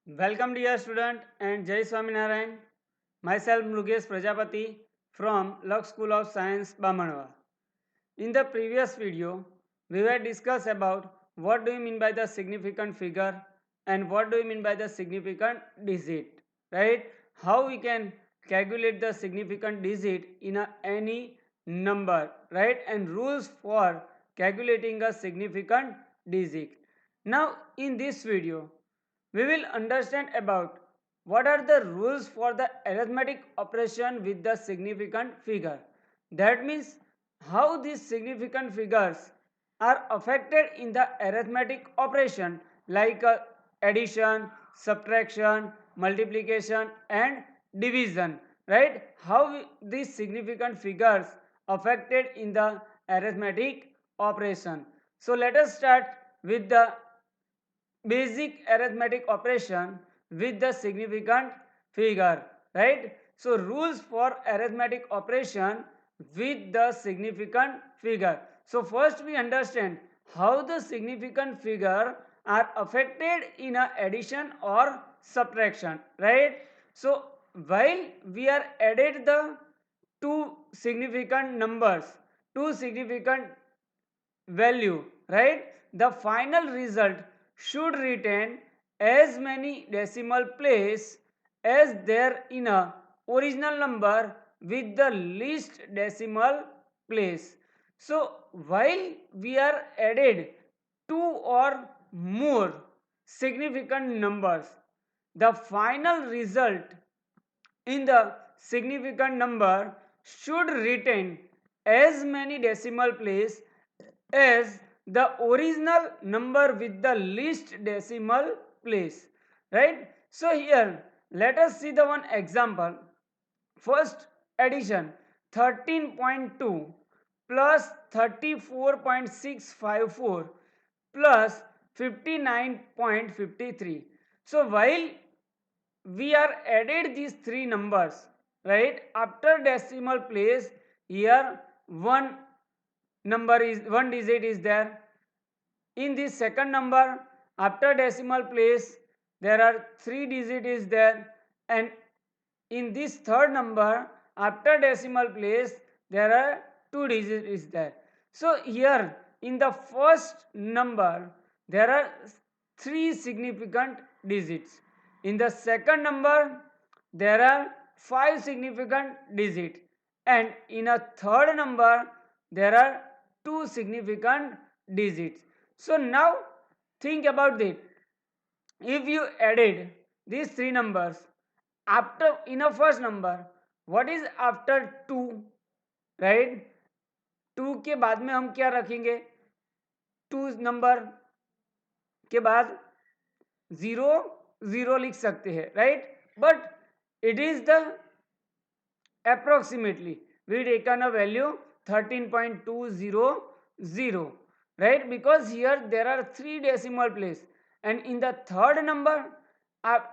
Welcome dear student and Jai Swaminarayan. Myself Mrugesh Prajapati from Lux School of Science, Bamanwa. In the previous video, we were discussed about what do you mean by the significant figure and what do you mean by the significant digit, right? How we can calculate the significant digit in any number, right? And rules for calculating a significant digit. Now in this video, we will understand about what are the rules for the arithmetic operation with the significant figure. That means how these significant figures are affected in the arithmetic operation like addition, subtraction, multiplication and division, right? How these significant figures affected in the arithmetic operation. So let us start with the basic arithmetic operation with the significant figure, right? So rules for arithmetic operation with the significant figure. So first we understand how the significant figure are affected in a addition or subtraction, right? So while we are added the two significant numbers, two significant value, right? The final result should retain as many decimal place as there in a original number with the least decimal place. So while we are added two or more significant numbers, the final result in the significant number should retain as many decimal place as the original number with the least decimal place, right? So here let us see the one example. First addition, 13.2 plus 34.654 plus 59.53. So while we are added these three numbers, right, after decimal place, here one digit is there. In this second number, after decimal place, there are three digit is there, and in this third number, after decimal place, there are two digit is there. So here in the first number, there are three significant digits. In the second number, there are five significant digits, and in a third number, there are two significant digits. So now think about it. If you added these three numbers after in a first number, what is after 2, right? 2 के बाद में हम क्या रखेंगे? 2 number के बाद 0 0 लिख सकते हैं, right? But it is the approximately we taken a value 13.200, right? Because here there are three decimal place, and in the third number,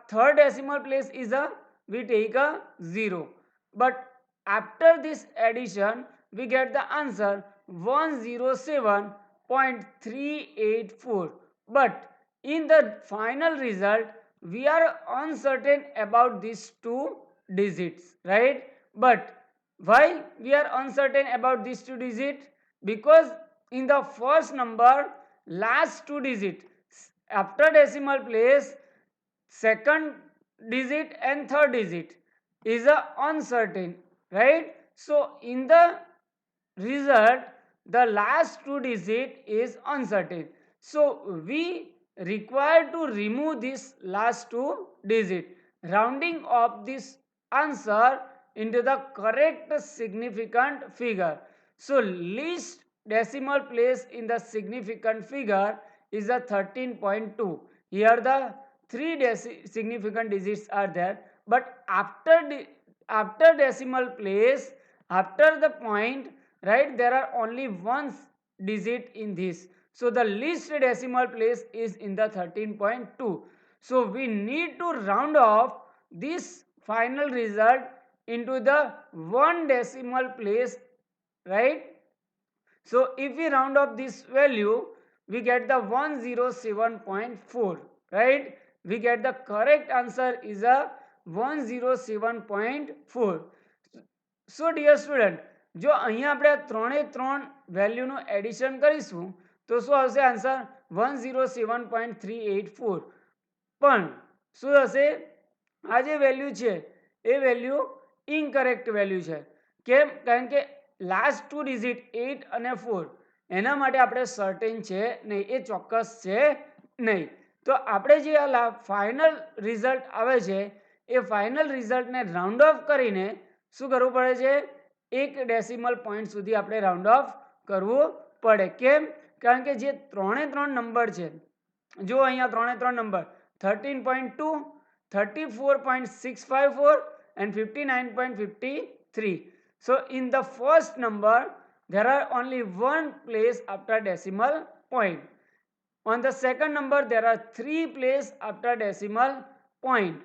third decimal place is a we take a 0, but after this addition we get the answer 107.384, but in the final result we are uncertain about these two digits, right? But why we are uncertain about these two digits? Because in the first number, last two digit after decimal place, second digit and third digit is a uncertain, right? So in the result, the last two digit is uncertain. So we require to remove this last two digit, rounding off this answer into the correct significant figure. So least decimal place in the significant figure is a 13.2. Here the three significant digits are there, but after decimal place, after the point, right, there are only one digit in this. So the least decimal place is in the 13.2. So we need to round off this final result into the one decimal place, right? So if we round off this value, we get the 107.4, right? we get the correct answer is a 107.4. So dear student, જો અહીંયા આપણે ત્રણે ત્રણ વેલ્યુનું addition કરીશું તો શું આવશે answer 107.384. પણ શું હશે આ જે વેલ્યુ છે એ વેલ્યુ ઇનકરેક્ટ વેલ્યુ છે. કેમ? કારણ કે લાસ્ટ ટુ ડિજિટ 8 અને 4 એના માટે આપણે સર્ટેન છે નહીં, એ ચોક્કસ છે નહીં. તો આપણે જે આ ફાઇનલ રિઝલ્ટ આવે છે એ ફાઇનલ રિઝલ્ટને રાઉન્ડ ઓફ કરીને શું કરવું પડે છે? 1 ડેસિમલ પોઈન્ટ સુધી આપણે રાઉન્ડ ઓફ કરવું પડે. કેમ? કારણ કે જે ત્રણે ત્રણ નંબર છે, જો અહીંયા ત્રણે ત્રણ number 13.2, 34.654 and 59.53. So in the first number there are only one place after decimal point. On the second number there are 3 places after decimal point,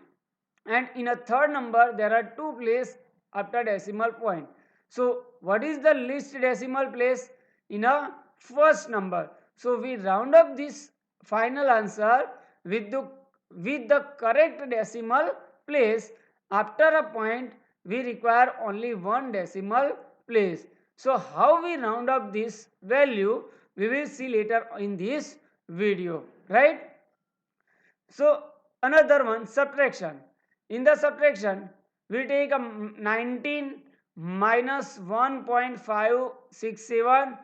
and in a third number there are 2 places after decimal point. So what is the least decimal place in a first number? So we round up this final answer with the correct decimal place. After a point we require only one decimal place. So how we round up this value we will see later in this video, right? So another one, subtraction. In the subtraction we take a 19 minus 1.567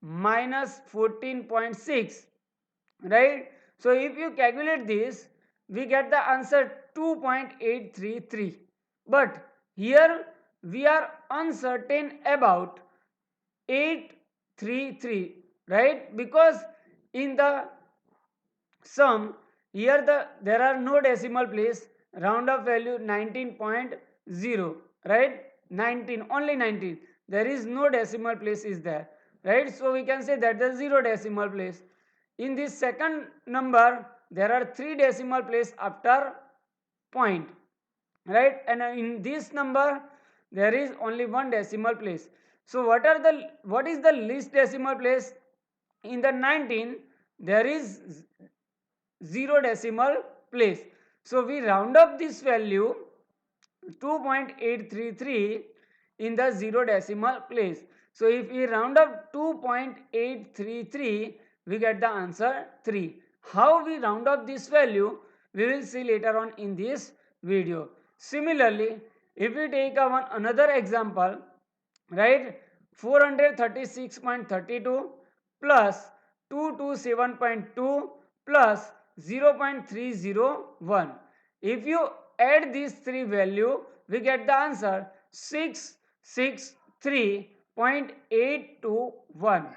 minus 14.6, right? So if you calculate this we get the answer 2.833. But here we are uncertain about 833, right? Because in the sum here there are no decimal place, round up value 19.0, right? 19, only 19, there is no decimal place is there, right? So we can say that the 0 decimal place. In this second number there are 3 decimal place after point, right? And in this number there is only 1 decimal place. So what is the least decimal place? In the 19 there is 0 decimal place. So we round up this value 2.833 in the 0 decimal place. So if we round up 2.833 we get the answer 3. How we round up this value we will see later on in this video. Similarly, if we take another example, right, 436.32 plus 227.2 plus 0.301. If you add these three value we get the answer 663.821.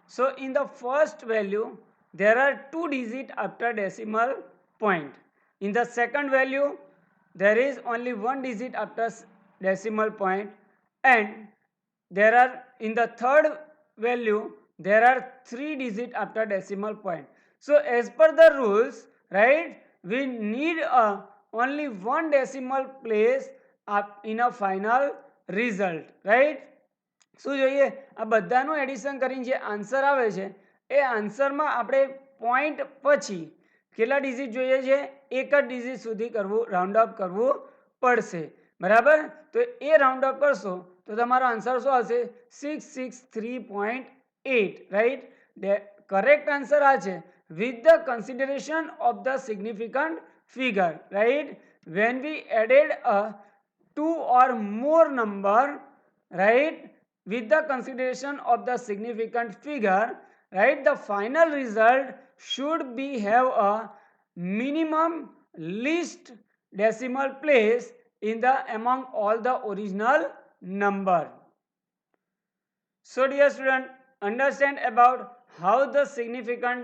So in the first value there are 2 digits after decimal point. In the second value there is only 1 digit after decimal point, and there are in the third value there are 3 digits after decimal point. So as per the rules, right, we need only 1 decimal place in a final result, right? શું જોઈએ? આ બધાનું addition કરીને જે answer આવે છે એ આન્સરમાં આપણે point પછી કેટલા ડિજિટ જોઈએ છે? એક જ ડિજિટ સુધી કરવું, રાઉન્ડ અપ કરવું પડશે, બરાબર? તો એ રાઉન્ડ અપ કરશો તો તમારો આન્સર શું આવશે? 663.8, રાઈટ? કરેક્ટ આન્સર આ છે, with the consideration of the significant figure, right? When we added a 2 or more number, right, with the consideration of the significant figure, right, the final result should be have a minimum least decimal place in the among all the original number. So dear student, understand about how the significant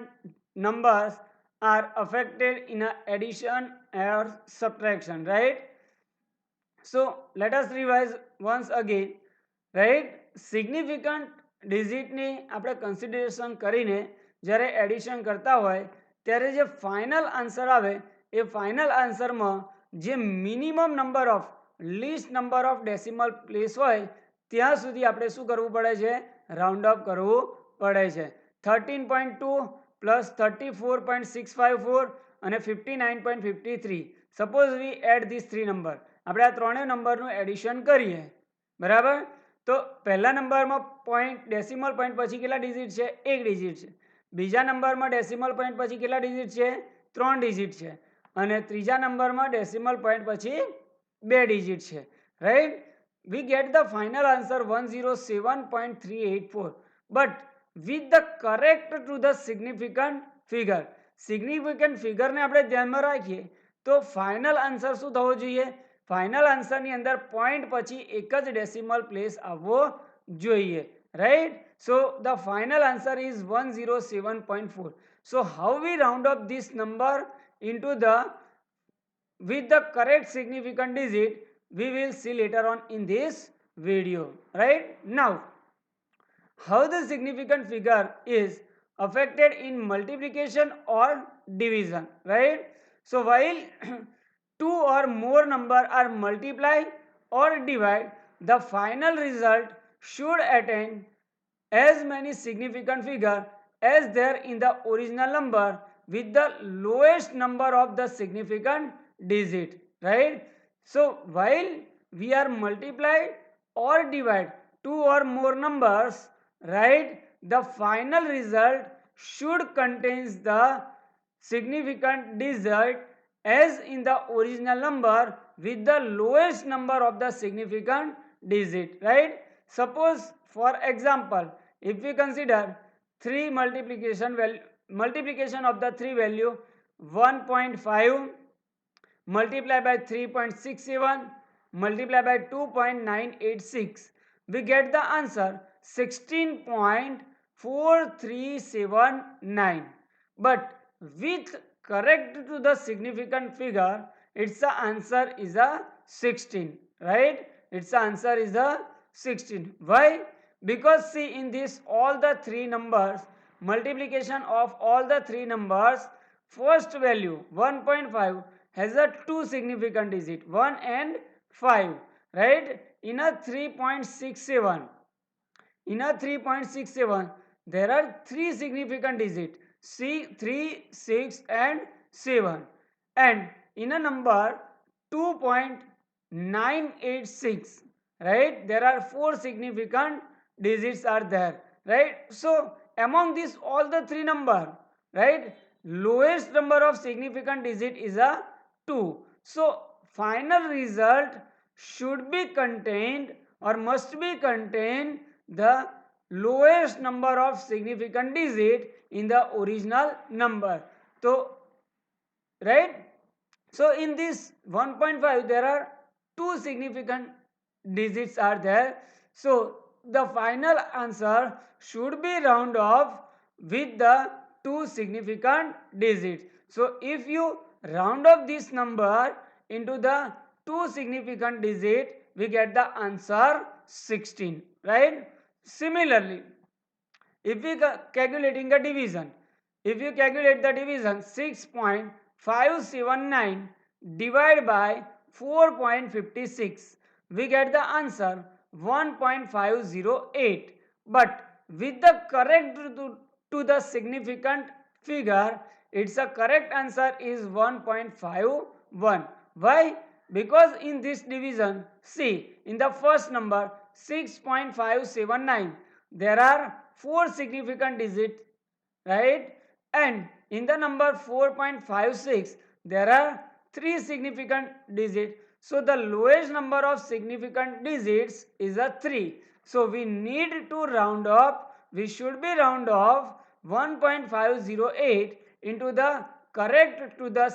numbers are affected in a addition or subtraction, right? So let us revise once again, right? Significant digit ની આપણે consideration કરીને જ્યારે addition કરતા હોય ત્યારે જે final answer આવે એ final આન્સરમાં જે minimum number of least number of decimal place હોય ત્યાં સુધી આપણે શું કરવું પડે છે? રાઉન્ડ અપ કરવું પડે છે. 13.2 plus 34.654 અને 59.53. Suppose we add this three number. આપણે આ ત્રણેય નંબરનું એડિશન કરીએ, બરાબર. તો પહેલા નંબરમાં પોઈન્ટ ડેસિમલ પોઈન્ટ પછી કેટલા ડિજિટ છે? 1 ડિજિટ છે. બીજા નંબરમાં ડેસિમલ પોઈન્ટ પછી કેટલા ડિજિટ છે? 3 ડિજિટ છે. અને ત્રીજા નંબરમાં ડેસિમલ પોઈન્ટ પછી 2 ડિજિટ છે, right. We get the final answer 107.384, but with the correct to the significant figure. Significant ફિગરને આપણે ધ્યાનમાં રાખીએ તો ફાઇનલ આન્સર શું થવો જોઈએ? ફાઇનલ આન્સરની અંદર પોઈન્ટ પછી એક જ ડેસિમલ પ્લેસ આવવો જોઈએ, right. So the final answer is 107.4. So how we round up this number into the with the correct significant digit, we will see later on in this video, right. Now, how the significant figure is affected in multiplication or division, right. So while two or more number are multiplied or divided, the final result should attain as many significant figure as there in the original number with the lowest number of the significant digit, right. So while we are multiplied or divide two or more numbers, right, the final result should contains the significant digit as in the original number with the lowest number of the significant digit, right. Suppose for example, if we consider 3 multiplication of the 3 value 1.5 multiplied by 3.67 multiplied by 2.986, we get the answer 16.4379. But with correct to the significant figure, its answer is a 16, right. Its answer is a 16. Why? Because see, in this all the three numbers, multiplication of all the three numbers, first value 1.5 has a two significant digit, 1 and 5, right. In a 3.67 there are three significant digits, 3, 6 and 7, and in a number 2.986, right, there are four significant digits are there, right. So among these all the three number, right, lowest number of significant digit is a 2. So final result should be contained or must be contained the lowest number of significant digit in the original number. So right, so in this 1.5 there are two significant digits are there. So the final answer should be round off with the two significant digits. So if you round off this number into the two significant digit, we get the answer 16, right. Similarly, if we calculating the division, if you calculate the division 6.579 divided by 4.56, we get the answer 1.508. But with the correct to the significant figure, its a correct answer is 1.51. Why? Because in this division, see, in the first number 6.579 there are four significant digits, right, and in the number 4.56 there are three significant digits. So the lowest number of significant digits is a 3. So we need to round off, we should be round off 1.508 into the correct to the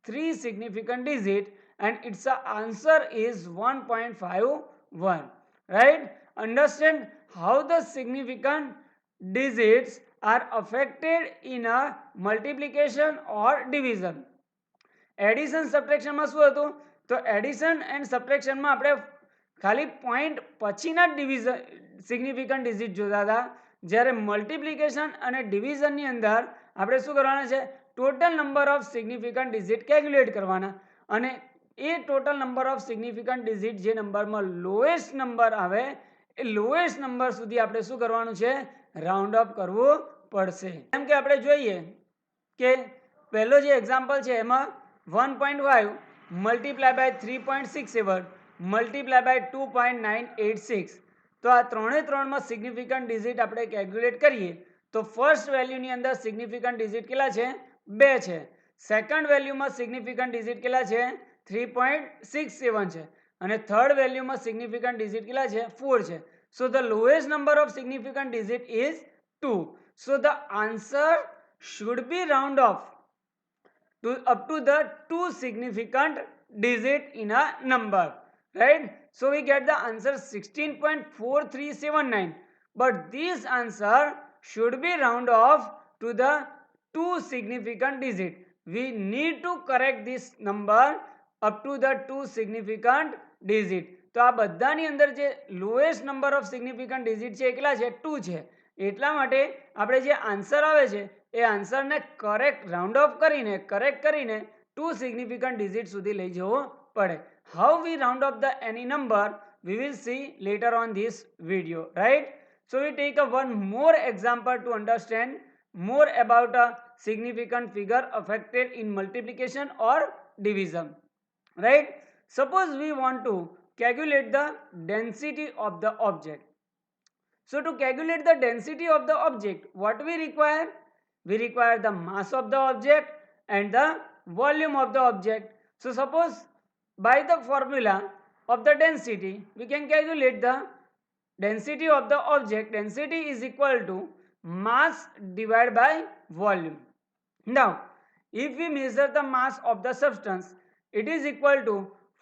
three significant digit, and its answer is 1.51, right. Understand how the significant digits are affected in a multiplication or division. Addition સબટ્રેક્શનમાં શું હતું? તો addition and સબટ્રેક્શનમાં આપણે ખાલી point પછીના division significant digit જોતા હતા, જ્યારે મલ્ટિપ્લિકેશન અને ડિવિઝનની અંદર આપણે શું કરવાના છે? Total number of significant digit calculate કરવાના, અને એ total number of significant digit જે નંબરમાં લોએસ્ટ નંબર આવે એ લોએસ્ટ નંબર સુધી આપણે શું કરવાનું છે? રાઉન્ડ અપ કરવું પડશે. જેમ કે આપણે જોઈએ કે પહેલો જે એક્ઝામ્પલ છે એમાં 1.5 મલ્ટીપ્લાય બાય 3.67 મલ્ટીપ્લાય બાય 2.986. તો આ ત્રણમાં સિગ્નિફિકન્ટ ડિજિટ આપણે કેલ્ક્યુલેટ કરીએ તો ફર્સ્ટ વેલ્યુની અંદર સિગ્નિફિકન્ટ ડિજિટ કેટલા છે? 2 છે. સેકન્ડ વેલ્યુમાં સિગ્નિફિકન્ટ ડિજિટ કેટલા છે? 3.67 છે. અને થર્ડ વેલ્યુમાં સિગ્નિફિકન્ટ ડિજિટ કેટલા છે? 4 છે. So the lowest number of significant digit is 2. So the answer should be round off to up to the 2 significant digit in a number, right? So we get the answer 16.4379, but this answer should be round off to the 2 significant digit. We need to correct this number up to the 2 significant digit. તો આ બધાની અંદર જે lowest number of significant digit છે એ કેટલા છે? 2 છે. એટલા માટે આપણે જે આન્સર આવે છે એ આન્સરને કરેક્ટ કરીને 2 સિગ્નિફિકન્ટ ડિજિટ સુધી લઈ જવો પડે. How we round of the any number we will see later on this video, right? So we take a one more example to understand more about a significant figure affected in multiplication or division, right? Suppose we want to calculate the density of the object. So to calculate the density of the object, what we require? We require the mass of the object and the volume of the object. So suppose by the formula of the density, we can calculate the density of the object. Density is equal to mass divided by volume. Now, if we measure the mass of the substance, it is equal to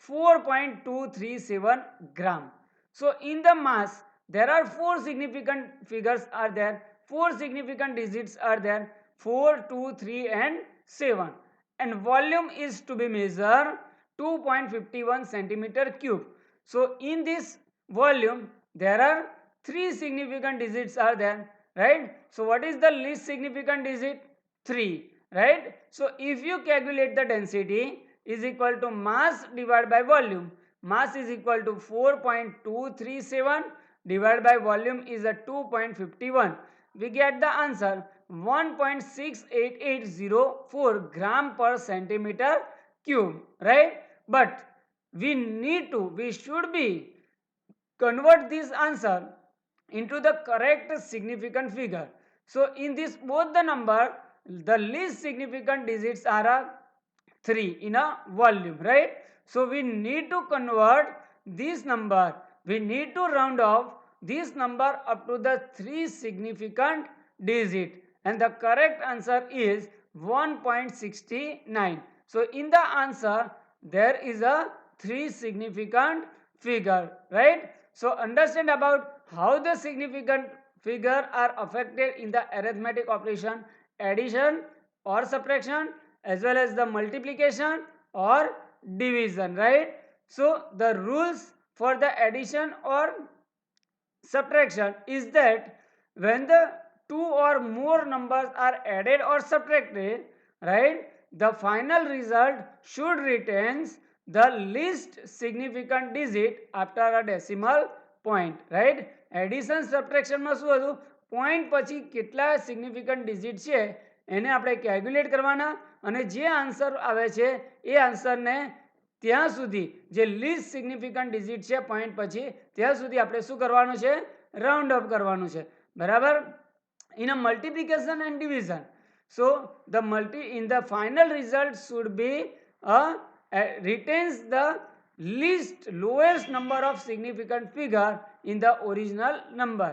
4.237 gram. So in the mass, there are 4 significant figures are there, 4 significant digits are there, 4, 2, 3 and 7. And volume is to be measured 2.51 centimeter cube. So in this volume, there are 3 significant digits are there, right? So what is the least significant digit? 3, right? So if you calculate the density is equal to mass divided by volume, mass is equal to 4.237 divided by volume is a 2.51. We get the answer 1.68804 gram per centimeter cube, right? But we should be convert this answer into the correct significant figure. So in this both the number, the least significant digits are 3 in a volume, right? So we need to convert this number, we need to round off this number up to the 3 significant digit, and the correct answer is 1.69. So in the answer there is a 3 significant figure, right? So understand about how the significant figure are affected in the arithmetic operation, addition or subtraction, as well as the multiplication or division, right? So the rules for the addition or subtraction is that when the 2 or more numbers are added or subtracted, right, the final result should retains the least significant digit after a decimal point, right? Addition subtraction માં શું હતું? Point પછી કેટલા significant digit છે એને આપણે calculate કરવાના અને જે આન્સર આવે છે એ આન્સરને ત્યાં સુધી જે લીસ્ટ સિગ્નિફિકન્ટ ડિજિટ છે પોઈન્ટ પછી ત્યાં સુધી આપણે શું કરવાનું છે? રાઉન્ડ અપ કરવાનું છે, બરાબર? In a multiplication and division, so in the final result should be retains the least lowest number of significant figure in the original number.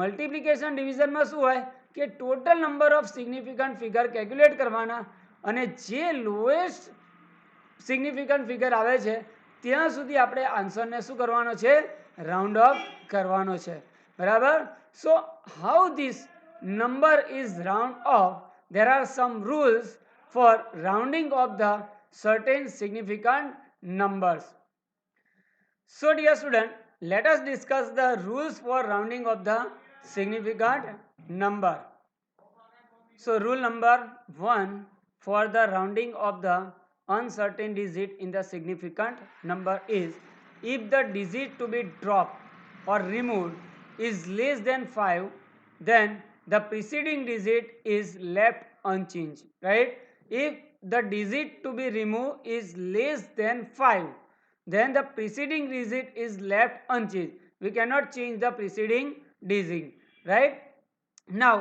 Multiplication division માં શું હોય કે total number of significant figure calculate કરવાના અને જે lowest significant figure આવે છે ત્યાં સુધી આપણે આન્સરને શું કરવાનો છે? રાઉન્ડ ઓફ કરવાનો છે, બરાબર? So how this number is round off? There are some rules for rounding off the certain significant numbers. So dear student, let us discuss the rules for rounding of the significant number. So rule number 1 for the rounding of the uncertain digit in the significant number is, if the digit to be dropped or removed is less than 5, then the preceding digit is left unchanged, right? if the digit to be removed is less than 5, then the preceding digit is left unchanged. We cannot change the preceding digit, right? Now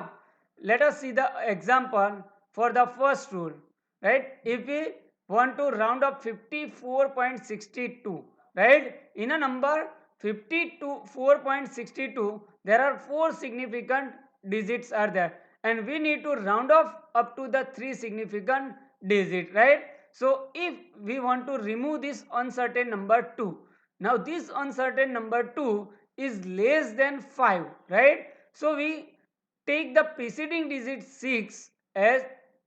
let us see the example for the first rule, right? If we want to round up 54.62, right? In a number 54.62, there are 4 significant digits are there, and we need to round off up to the 3 significant digit, right? So if we want to remove this uncertain number 2, now this uncertain number 2 is less than 5, right? So we take the preceding digit 6 as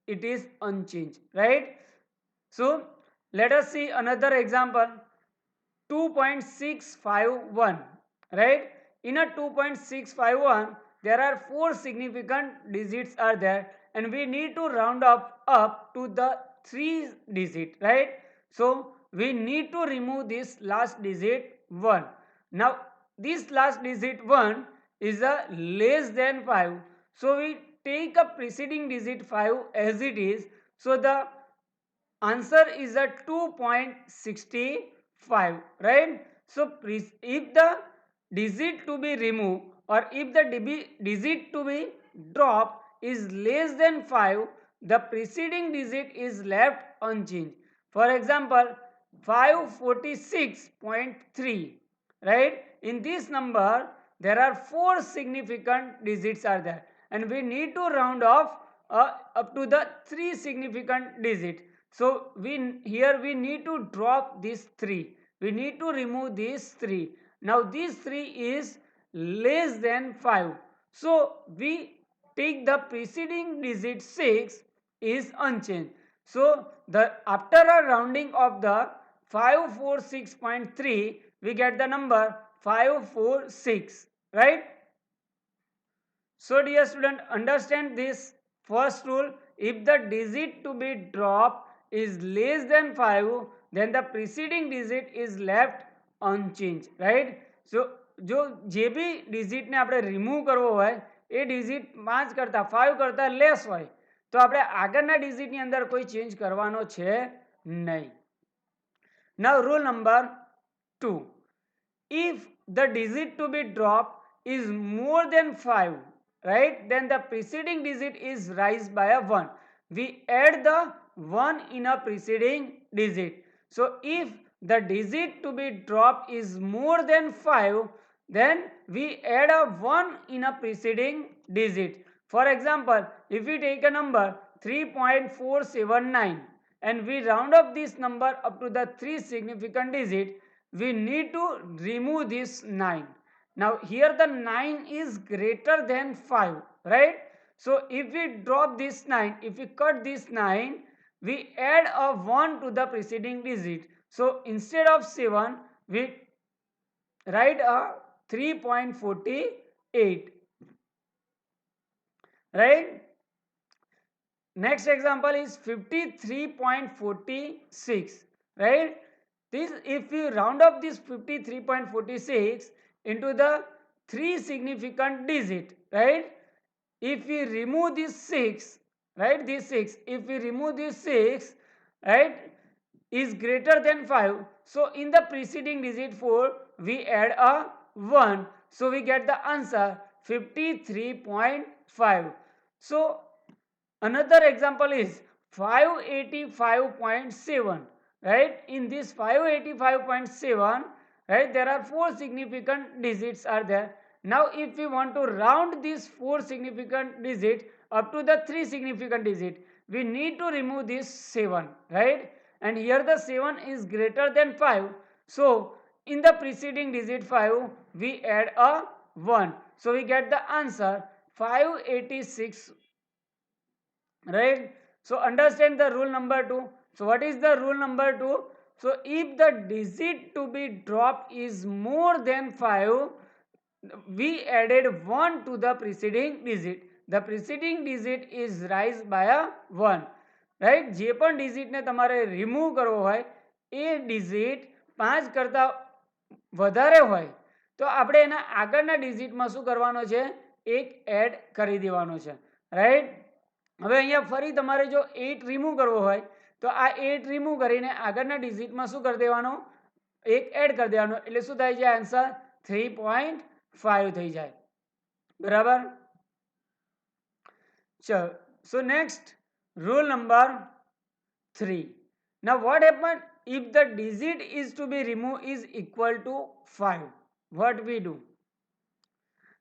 it is unchanged, right? So let us see another example, 2.651, right? In a 2.651, there are 4 significant digits are there, and we need to round up to the 3 digit, right? So we need to remove this last digit 1. Now this last digit 1 is a less than 5, so we take a preceding digit 5 as it is. So the answer is a 2.65, right? So if the digit to be removed or if the digit to be dropped is less than 5, the preceding digit is left unchanged. For example, 546.3, right? In this number there are 4 significant digits are there, and we need to round off up to the 3 significant digit. So here we need to drop this 3. We need to remove these 3. Now this 3 is less than 5. So we take the preceding digit 6 is unchanged. So the after a rounding of the 546.3, we get the number 546, right? So dear student, understand this first rule. If the digit to be dropped is less than 5, then the preceding digit is left unchanged, right? So जो जे भी digit ने આપણે remove કરવો હોય એ digit 5 કરતા 5 કરતા less હોય તો આપણે આગળના ડિજિટની અંદર કોઈ ચેન્જ કરવાનો છે નહીં. Now rule number 2. If the digit to be dropped is more than 5, right, then the preceding digit is raised by a 1. We add the 1 in a preceding digit. So if the digit to be dropped is more than 5, then we add a 1 in a preceding digit. For example, if we take a number 3.479 and we round up this number up to the 3 significant digit, we need to remove this 9. Now here the 9 is greater than 5, right? So if we drop this 9, if we cut this 9, we add a 1 to the preceding digit. So instead of 7, we write a 3.48, right? Next example is 53.46, right? This, if we round up this 53.46 into the 3 significant digit, right? If we remove this 6, right, this 6, if we remove this 6, right, is greater than 5, so in the preceding digit 4 we add a 1, so we get the answer 53.5. So another example is 585.7, right? In this 585.7, right, there are 4 significant digits are there. Now if we want to round these 4 significant digits up to the 3 significant digit, we need to remove this 7, right? And here the 7 is greater than 5, so in the preceding digit 5 we add a 1, so we get the answer 586, right? So understand the rule number 2. So what is the rule number 2? So if the digit to be dropped is more than 5, we added 1 to the preceding digit. The preceding digit is raised by a 1, right? જે પણ digit ને તમારે remove કરવો હોય એ digit 5 કરતા વધારે હોય તો આપણે એના આગળના digit માં શું કરવાનો છે? એક add કરી દેવાનો છે, right? હવે અહીંયા ફરી તમારે જો 8 રિમૂવ કરવો હોય તો આ 8 રિમૂવ કરીને આગળના ડિજિટમાં શું કરી દેવાનો, 1 એડ કરી દેવાનો, એટલે શું થાય છે આન્સર 3.5 થઈ જાય. બરાબર. ચલો, so next rule number 3. Now what happen if the digit is to be removed is equal to 5? What we do?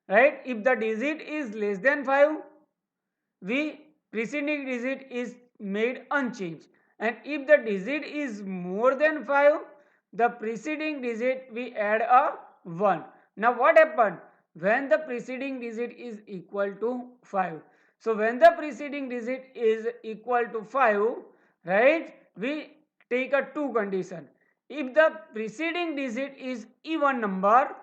Right? If the digit is less than 5, we preceding digit is made unchanged, and if the digit is more than 5, the preceding digit we add a 1. Now what happened when the preceding digit is equal to 5? So when the preceding digit is equal to 5, right, we take a two condition. If the preceding digit is even number,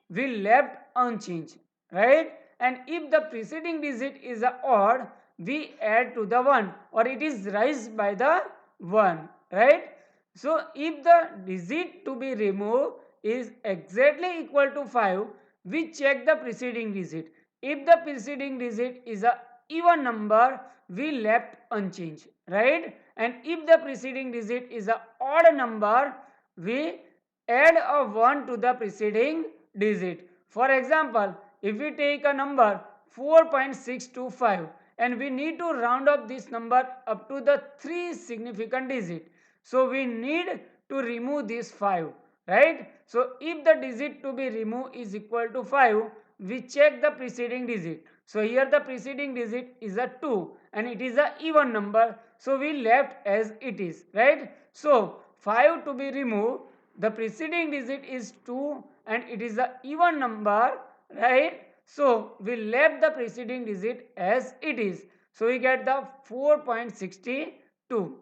we left unchanged, right, and if the preceding digit is a odd, we add to the 1, or it is raised by the 1, right. So if the digit to be removed is exactly equal to 5, we check the preceding digit. If the preceding digit is a even number, we left unchanged, right, and if the preceding digit is a odd number, we add a 1 to the preceding digit. For example, if we take a number 4.625 and we need to round up this number up to the 3 significant digit, so we need to remove this 5, right. So if the digit to be removed is equal to 5, we check the preceding digit. So here the preceding digit is a 2 and it is a even number, so we left as it is, right. So 5 to be removed, the preceding digit is 2 and it is a even number, right. So we left the preceding digit as it is, so we get the 4.62.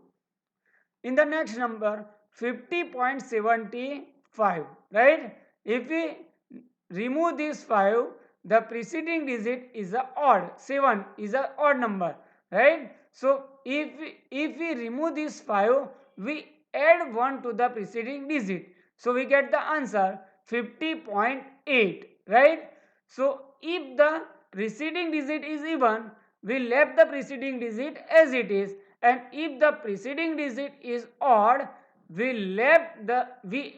In the next number 50.75, right, if we remove this 5, the preceding digit is a odd, 7 is a odd number, right. So if we remove this 5, we add 1 to the preceding digit, so we get the answer 50.8, right. So if the preceding digit is even, we left the preceding digit as it is, and if the preceding digit is odd, we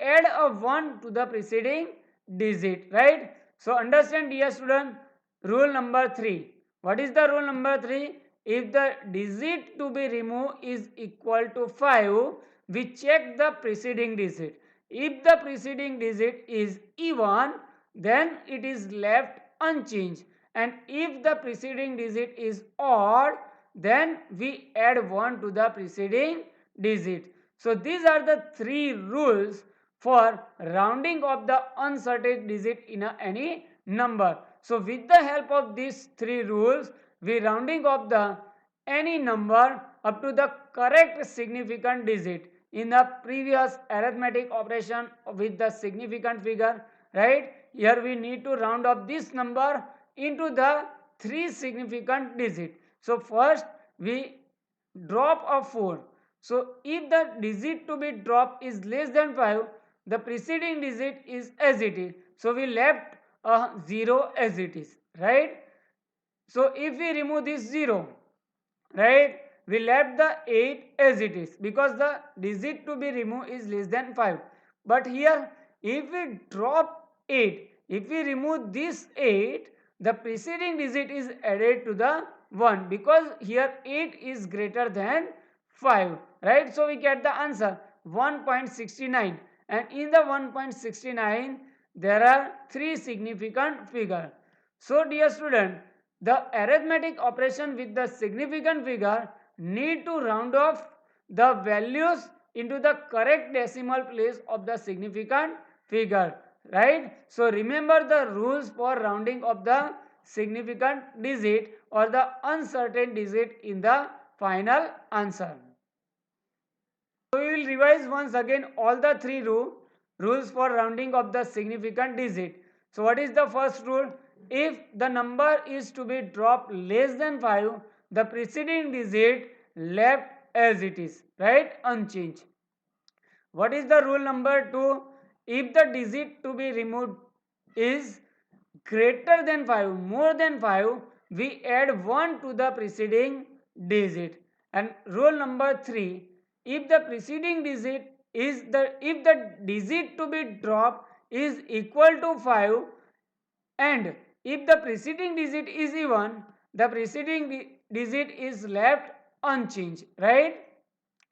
add a 1 to the preceding digit, right. So understand, dear student, rule number 3. What is the rule number 3? If the digit to be removed is equal to 5, we check the preceding digit. If the preceding digit is even, then it is left unchanged, and if the preceding digit is odd, then we add 1 to the preceding digit. So these are the 3 rules for rounding of the uncertain digit in any number. So with the help of these 3 rules, we rounding of the any number up to the correct significant digit. In the previous arithmetic operation with the significant figure, right, here we need to round up this number into the 3 significant digit. So first we drop a 4. So if the digit to be dropped is less than 5, the preceding digit is as it is, so we left a 0 as it is, right. So if we remove this 0, right, we left the 8 as it is, because the digit to be removed is less than 5. But here if we drop 8, if we remove this 8, the preceding digit is added to the 1, because here 8 is greater than 5, right. So we get the answer 1.69, and in the 1.69 there are 3 significant figures. So dear student, the arithmetic operation with the significant figure need to round off the values into the correct decimal place of the significant figure, right. So remember the rules for rounding of the significant digit or the uncertain digit in the final answer. So we will revise once again all the 3 rules for rounding of the significant digit. So what is the first rule? If the number is to be dropped less than 5, the preceding digit left as it is, right, unchanged. What is the rule number 2? If the digit to be removed is greater than 5, more than 5, we add 1 to the preceding digit. And rule number 3, if the preceding digit is if the digit to be dropped is equal to 5 and if the preceding digit is even, the preceding digit is left unchanged, right?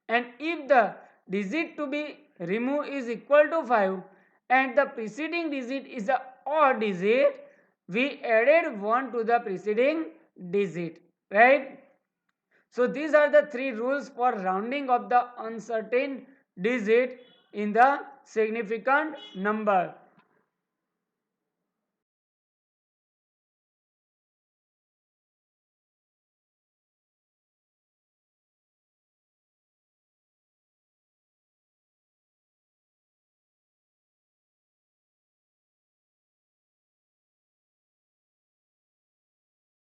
And if the digit to be removed is equal to 5 and the preceding digit is a odd digit, we added 1 to the preceding digit, right? So these are the 3 rules for rounding of the uncertain digit in the significant number.